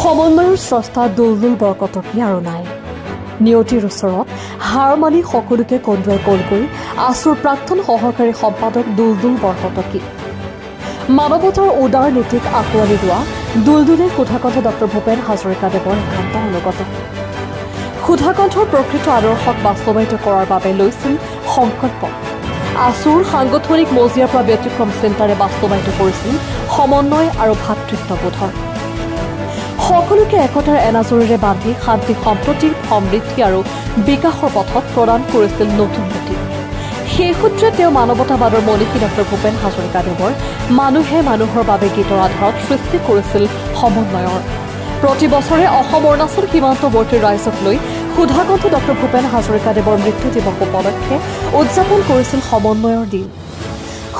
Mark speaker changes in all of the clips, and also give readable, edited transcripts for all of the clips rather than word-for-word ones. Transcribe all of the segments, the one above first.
Speaker 1: সমন্বয়ৰ স্ৰষ্টা দুলদুল বৰকটকী আৰু নাই। নিয়তিৰ ওচৰত হাৰ মানি সকলোকে কন্দুৱাই কল কৰি আছুৰ প্ৰাক্তন সহকাৰী সম্পাদক দুলদুল বৰকটকী। মানৱতাৰ উদাৰ নীতিক আঁকোৱালি লোৱা দুলদুলে সুধাকণ্ঠ ডঃ ভূপেন হাজৰিকাদেৱৰ একান্ত অনুগত। সুধাকণ্ঠৰ প্ৰকৃত আদৰ্শক বাস্তৱায়িত কৰাৰ বাবে লৈছিল সংকল্প। আছুৰ সাংগঠনিক মজিয়াৰ পৰা ব্যতিক্ৰম চিন্তাৰে বাস্তৱায়িত কৰিছিল সমন্বয় আৰু ভাতৃত্ববোধৰ। সকলোকে একতাৰ এনাজৰীৰে বান্ধি শান্তি সম্প্ৰতি সমৃদ্ধি আৰু বিকাশৰ পথত প্ৰদান কৰিছিল নতুন গতি। সেই সূত্ৰে তেওঁ মানৱতাবাদৰ মনীষী ডঃ ভূপেন হাজৰিকাদেৱৰ মানুহে মানুহৰ বাবে গীতৰ আধাৰত সৃষ্টি কৰিছিল সমন্বয়ৰ। প্ৰতি বছৰে অসম অৰুণাচল সীমান্তৱৰ্তী ৰাইজক লৈ সুধাকণ্ঠ ডঃ ভূপেন হাজৰিকাদেৱৰ মৃত্যু দিৱস উপলক্ষে উদযাপন কৰিছিল সমন্বয়ৰ দিন।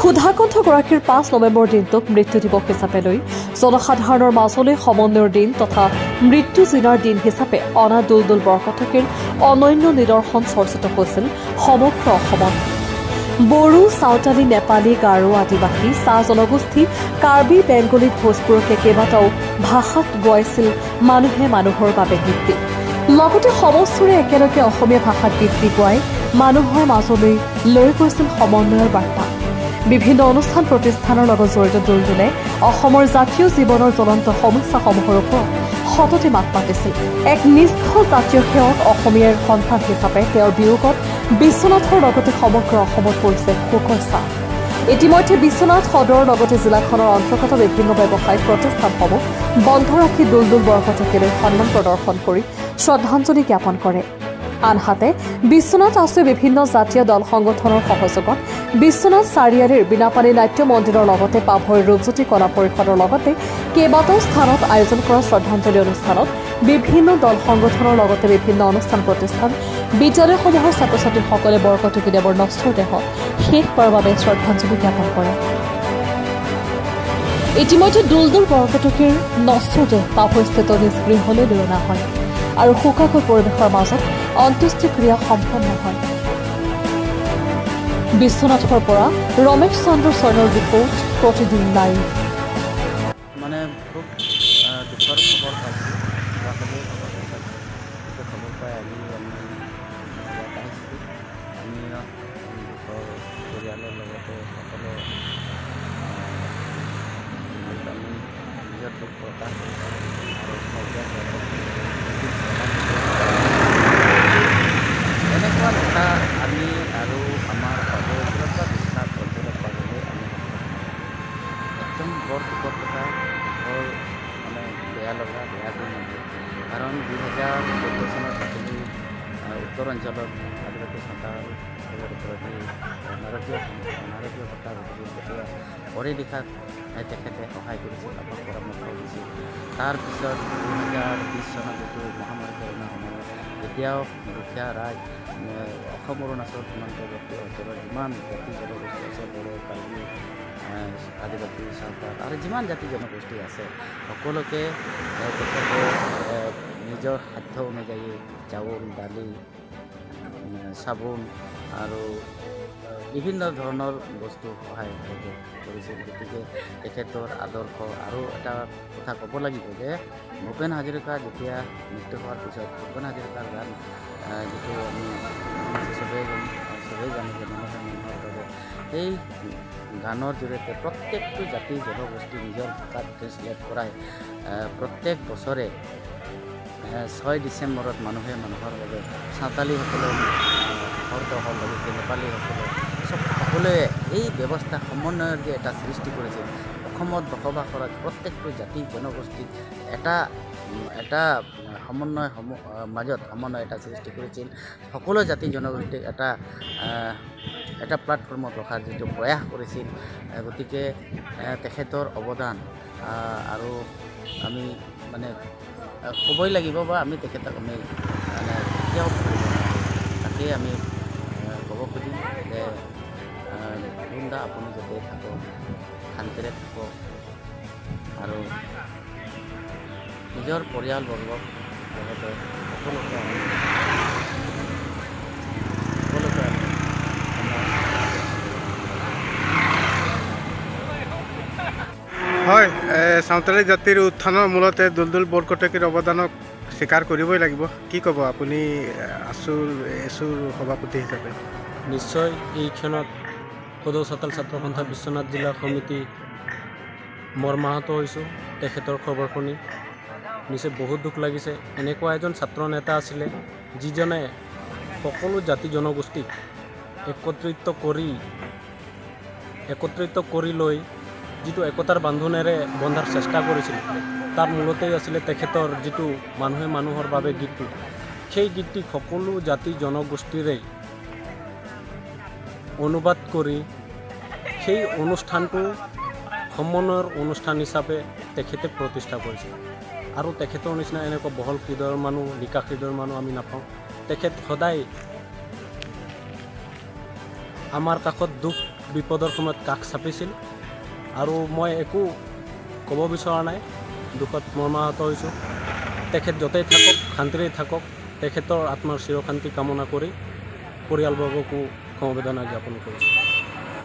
Speaker 1: সুধাকণ্ঠগৰাকীৰ ৫ নৱেম্বৰ দিনটোক মৃত্যু দিৱস হিচাপে লৈ জনসাধাৰণৰ মাজলৈ সমন্বয়ৰ দিন তথা মৃত্যু জিনাৰ দিন হিচাপে অনা দুলদুল বৰকটকীৰ অনন্য নিদৰ্শন চৰ্চিত হৈছিল সমগ্ৰ অসমত। বড়ো, চাওতালী, নেপালী, গাৰো, আদিবাসী, চাহ জনগোষ্ঠী, কাৰ্বি, বেংগলী, ভোজপুৰকে কেইবাটাও ভাষাত গোৱাইছিল মানুহে মানুহৰ বাবে গীত। লগতে সমস্তৰে একেলগে অসমীয়া ভাষাত গীত গোৱাই মানুহৰ মাজলৈ লৈ গৈছিল সমন্বয়ৰ বাৰ্তা। বিভিন্ন অনুষ্ঠান প্ৰতিষ্ঠানৰ লগত জড়িত দুলদুলে অসমৰ জাতীয় জীৱনৰ জ্বলন্ত সমস্যাসমূহৰ ওপৰত সততে মাত মাতিছিল। এক নিষ্ঠ জাতীয় সেৱক অসমীয়াৰ সন্তান হিচাপে তেওঁৰ বিয়োগত বিশ্বনাথৰ লগতে সমগ্ৰ অসমত পৰিছে শোকৰ ছাঁ। ইতিমধ্যে বিশ্বনাথ সদৰৰ লগতে জিলাখনৰ অন্তৰ্গত বিভিন্ন ব্যৱসায়িক প্ৰতিষ্ঠানসমূহ বন্ধ ৰাখি দুলদুল বৰকটকীলৈ সন্মান প্ৰদৰ্শন কৰি শ্ৰদ্ধাঞ্জলি জ্ঞাপন কৰে। আনহাতে বিশ্বনাথ আছুৱে বিভিন্ন জাতীয় দল সংগঠনৰ সহযোগত বিশ্বনাথ চাৰিআলিৰ বিনাপানী নাট্য মন্দিৰৰ লগতে পাভৈ ৰূপজ্যোতি কলা পৰিষদৰ লগতে কেইবাটাও স্থানত আয়োজন কৰা শ্ৰদ্ধাঞ্জলি অনুষ্ঠানত বিভিন্ন দল সংগঠনৰ লগতে বিভিন্ন অনুষ্ঠান প্ৰতিষ্ঠান বিদ্যালয়সমূহৰ ছাত্ৰ ছাত্ৰীসকলে বৰকটকীদেৱৰ নশ্বৰ দেহত শেষবাৰৰ বাবে শ্ৰদ্ধাঞ্জলি জ্ঞাপন কৰে। ইতিমধ্যে দুলদুল বৰকটকীৰ নশ্বৰ দেহ পাভৈস্থিত নিজ গৃহলৈ লৈ অনা হয় আৰু শোকাকুল পৰিৱেশৰ মাজত অন্ত্যেষ্টিক্ৰিয়া সম্পন্ন হয়। বিশ্বনাথৰ পৰা ৰমেশ চন্দ্ৰ শৰ্মাৰ ৰিপৰ্ট, প্ৰতিদিন লাইভ।
Speaker 2: মানে খুব দুখৰ খবৰ পাইছোঁ, খবৰ পাই আমি ইয়াত আহিছিলোঁ। আমি দুখৰ পৰিয়ালৰ লগতে সকলো আমি নিজৰ দুখ প্ৰকাশ কৰিছোঁ আৰু এনেকুৱা কথা আমি আৰু আমাৰ অৱসৰতা বিশ্বাস অঞ্চলত পাবলৈ আমি একদম বৰ দুখৰ কথা, বৰ মানে বেয়া লগা বেয়া দিন হ'ব। কাৰণ 2014 চনত আপুনি উত্তৰ অঞ্চলত আদিবাসী সন্থাৰ ওপৰত নাৰকীয় কথা ঘটিছিল। তেতিয়া পঢ়ি লিখাত তেখেতে সহায় কৰিছিল, আমাক পৰামৰ্শ দিছিল। তাৰপিছত 2020 চনত যিটো মহামাৰী কৰোণা সময়ত এতিয়াও দুখীয়া ৰাইজ অসম অৰুণাচল সীমান্তৱৰ্তী অঞ্চলৰ যিমান জাতি জনগোষ্ঠী আছে, বড়ো, কাৰ্বি, আদিবাসী, চাওতাল আৰু যিমান জাতি জনগোষ্ঠী আছে সকলোকে তেখেতে নিজৰ সাধ্য অনুযায়ী চাউল, দালি, চাবোন আৰু বিভিন্ন ধৰণৰ বস্তু সহায় কৰিছিল। গতিকে তেখেতৰ আদৰ্শ আৰু এটা কথা ক'ব লাগিব যে ভূপেন হাজৰিকা যেতিয়া মৃত্যু হোৱাৰ পিছত ভূপেন হাজৰিকাৰ গান যিটো আমি চবেই জানো যে মানুহৰ বাবে, সেই গানৰ জৰিয়তে প্ৰত্যেকটো জাতি জনগোষ্ঠী নিজৰ ভাষাত ট্ৰেঞ্চলেট কৰাই প্ৰত্যেক বছৰে 6 ডিচেম্বৰত মানুহে মানুহৰ বাবে চাওতালীসকলে হৰদহৰ লগতে নেপালীসকলে সকলোৱে এই ব্যৱস্থা সমন্বয়ৰ যে এটা সৃষ্টি কৰিছিল। অসমত বসবাস কৰা প্ৰত্যেকটো জাতি জনগোষ্ঠীক এটা সমন্বয় মাজত সমন্বয় এটা সৃষ্টি কৰিছিল। সকলো জাতি জনগোষ্ঠীক এটা প্লেটফৰ্মত ৰখাৰ যিটো প্ৰয়াস কৰিছিল। গতিকে তেখেতৰ অৱদান আৰু আমি মানে ক'বই লাগিব বা আমি তেখেতক আমি মানে কেতিয়াও তাকেই আমি ক'ব খুজিম যে বৃন্দা আপুনি যাতে থাকক, শান্তিৰে থাকক আৰু নিজৰ পৰিয়ালবৰ্গক লগতে সকলোকে
Speaker 3: হয়, সাঁওতালী জাতিৰ উত্থানৰ মূলতে দুলদুল বৰকটকীৰ অৱদানক স্বীকাৰ কৰিবই লাগিব। কি ক'ব আপুনি এছুৰ সভাপতি হিচাপে?
Speaker 4: নিশ্চয় এই ক্ষণত সদৌ চাওতাল ছাত্ৰ সন্থা বিশ্বনাথ জিলা সমিতি মৰ্মাহত হৈছোঁ তেখেতৰ খবৰ শুনি। নিশ্চয় বহুত দুখ লাগিছে। এনেকুৱা এজন ছাত্ৰ নেতা আছিলে যিজনে সকলো জাতি জনগোষ্ঠীক একত্ৰিত কৰি লৈ যিটো একতাৰ বান্ধোনেৰে বন্ধাৰ চেষ্টা কৰিছিল, তাৰ মূলতেই আছিলে তেখেতৰ যিটো মানুহে মানুহৰ বাবে গীতটো। সেই গীতটি সকলো জাতি জনগোষ্ঠীৰে অনুবাদ কৰি সেই অনুষ্ঠানটো সমন্বয়ৰ অনুষ্ঠান হিচাপে তেখেতে প্ৰতিষ্ঠা কৰিছিল। আৰু তেখেতৰ নিচিনা এনেকুৱা বহল হৃদয়ৰ মানুহ, বিকাশ হৃদয়ৰ মানুহ আমি নাপাওঁ। তেখেত সদায় আমাৰ কাষত দুখ বিপদৰ সময়ত কাষ চাপিছিল। আৰু মই একো ক'ব বিচৰা নাই, দুখত মৰ্মাহত হৈছোঁ। তেখেত য'তেই থাকক, শান্তিৰে থাকক। তেখেতৰ আত্মাৰ চিৰশান্তি কামনা কৰি পৰিয়ালবৰ্গকো সমবেদনা জ্ঞাপন কৰিছোঁ।